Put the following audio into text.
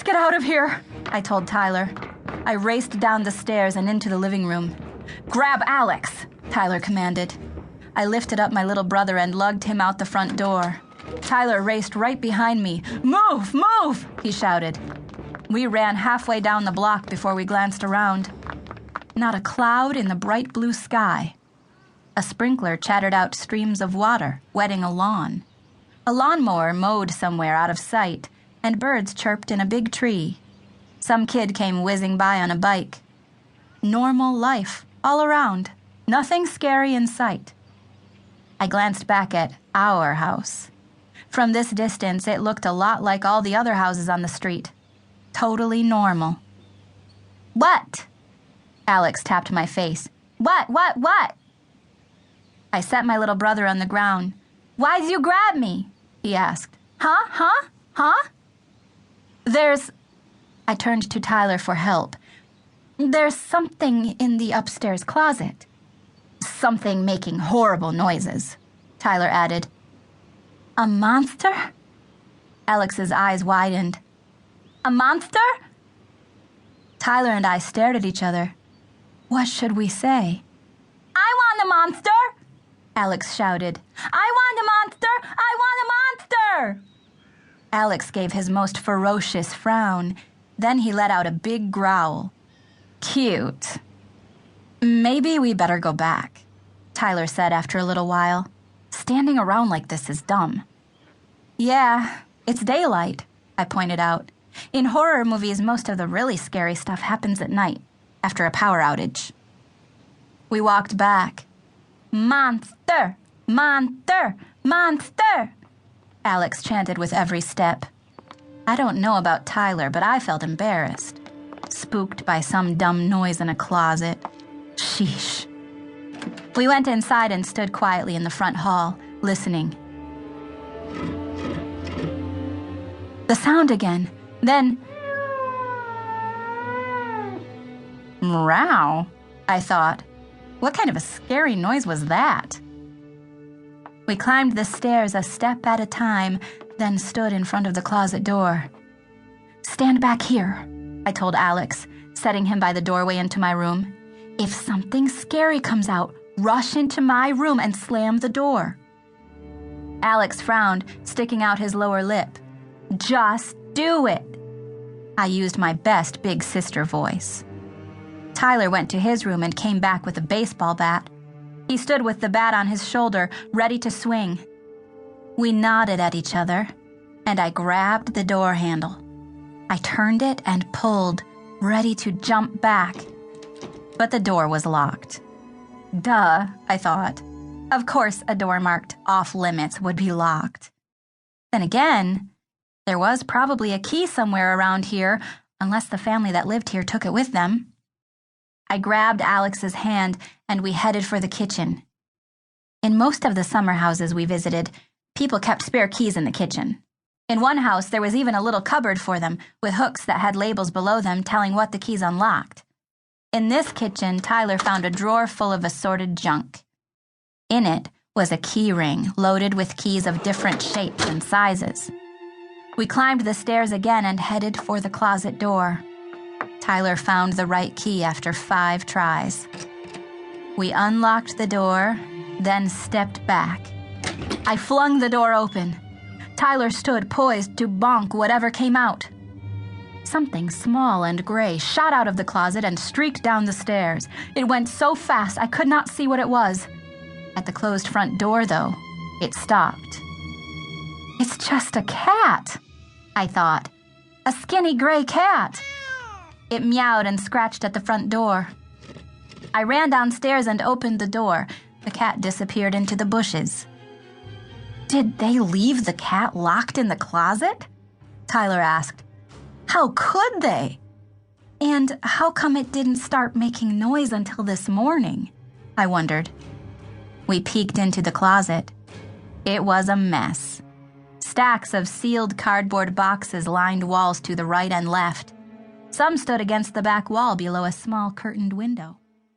get out of here, I told Tyler. I raced down the stairs and into the living room. Grab Alex, Tyler commanded. I lifted up my little brother and lugged him out the front door. Tyler raced right behind me. Move, move, he shouted. We ran halfway down the block before we glanced around. Not a cloud in the bright blue sky. A sprinkler chattered out streams of water, wetting a lawn. A lawnmower mowed somewhere out of sight, and birds chirped in a big tree. Some kid came whizzing by on a bike. Normal life, all around. Nothing scary in sight. I glanced back at our house. From this distance, it looked a lot like all the other houses on the street. Totally normal. What? Alex tapped my face. What? I set my little brother on the ground. Why'd you grab me? He asked. Huh? I turned to Tyler for help. There's something in the upstairs closet. Something making horrible noises, Tyler added. A monster? Alex's eyes widened. A monster? Tyler and I stared at each other. What should we say? I want a monster! Alex shouted. I want a monster! I want a monster! Alex gave his most ferocious frown. Then he let out a big growl. Cute. Maybe we better go back, Tyler said after a little while. Standing around like this is dumb. Yeah, it's daylight, I pointed out. In horror movies, most of the really scary stuff happens at night, after a power outage. We walked back. Monster! Monster! Monster! Alex chanted with every step. I don't know about Tyler, but I felt embarrassed. Spooked by some dumb noise in a closet. Sheesh. We went inside and stood quietly in the front hall, listening. The sound again. Then... Meow, I thought. What kind of a scary noise was that? We climbed the stairs a step at a time, then stood in front of the closet door. Stand back here, I told Alex, setting him by the doorway into my room. If something scary comes out, rush into my room and slam the door. Alex frowned, sticking out his lower lip. Just do it. I used my best big sister voice. Tyler went to his room and came back with a baseball bat. He stood with the bat on his shoulder, ready to swing. We nodded at each other, and I grabbed the door handle. I turned it and pulled, ready to jump back. But the door was locked. Duh, I thought. Of course a door marked off limits would be locked. Then again, there was probably a key somewhere around here, unless the family that lived here took it with them. I grabbed Alex's hand and we headed for the kitchen. In most of the summer houses we visited, people kept spare keys in the kitchen. In one house, there was even a little cupboard for them, with hooks that had labels below them telling what the keys unlocked. In this kitchen, Tyler found a drawer full of assorted junk. In it was a key ring loaded with keys of different shapes and sizes. We climbed the stairs again and headed for the closet door. Tyler found the right key after 5 tries. We unlocked the door, then stepped back. I flung the door open. Tyler stood poised to bonk whatever came out. Something small and gray shot out of the closet and streaked down the stairs. It went so fast I could not see what it was. At the closed front door, though, it stopped. It's just a cat, I thought. A skinny gray cat. It meowed and scratched at the front door. I ran downstairs and opened the door. The cat disappeared into the bushes. Did they leave the cat locked in the closet? Tyler asked. How could they? And how come it didn't start making noise until this morning? I wondered. We peeked into the closet. It was a mess. Stacks of sealed cardboard boxes lined walls to the right and left. Some stood against the back wall below a small curtained window.